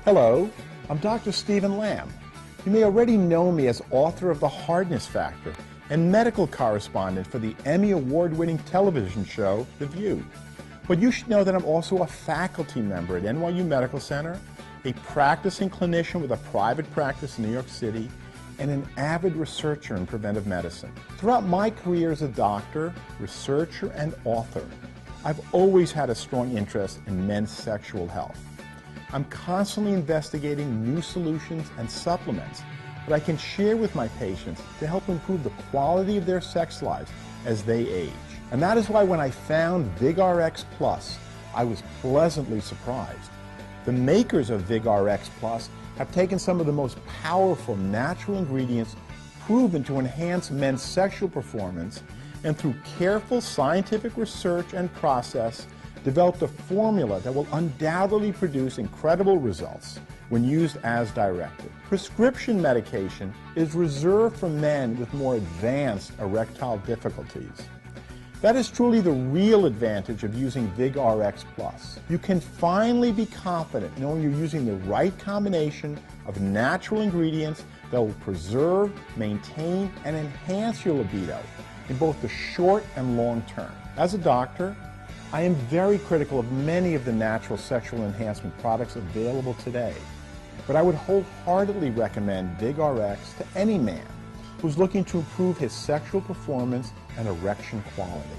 Hello, I'm Dr. Stephen Lamb. You may already know me as author of The Hardness Factor and medical correspondent for the Emmy Award-winning television show, The View. But you should know that I'm also a faculty member at NYU Medical Center, a practicing clinician with a private practice in New York City, and an avid researcher in preventive medicine. Throughout my career as a doctor, researcher, and author, I've always had a strong interest in men's sexual health. I'm constantly investigating new solutions and supplements that I can share with my patients to help improve the quality of their sex lives as they age. And that is why when I found VigRx Plus, I was pleasantly surprised. The makers of VigRx Plus have taken some of the most powerful natural ingredients proven to enhance men's sexual performance, and through careful scientific research and process, developed a formula that will undoubtedly produce incredible results when used as directed. Prescription medication is reserved for men with more advanced erectile difficulties. That is truly the real advantage of using VigRx Plus. You can finally be confident knowing you're using the right combination of natural ingredients that will preserve, maintain, and enhance your libido in both the short and long term. As a doctor, I am very critical of many of the natural sexual enhancement products available today, but I would wholeheartedly recommend VigRx to any man who's looking to improve his sexual performance and erection quality.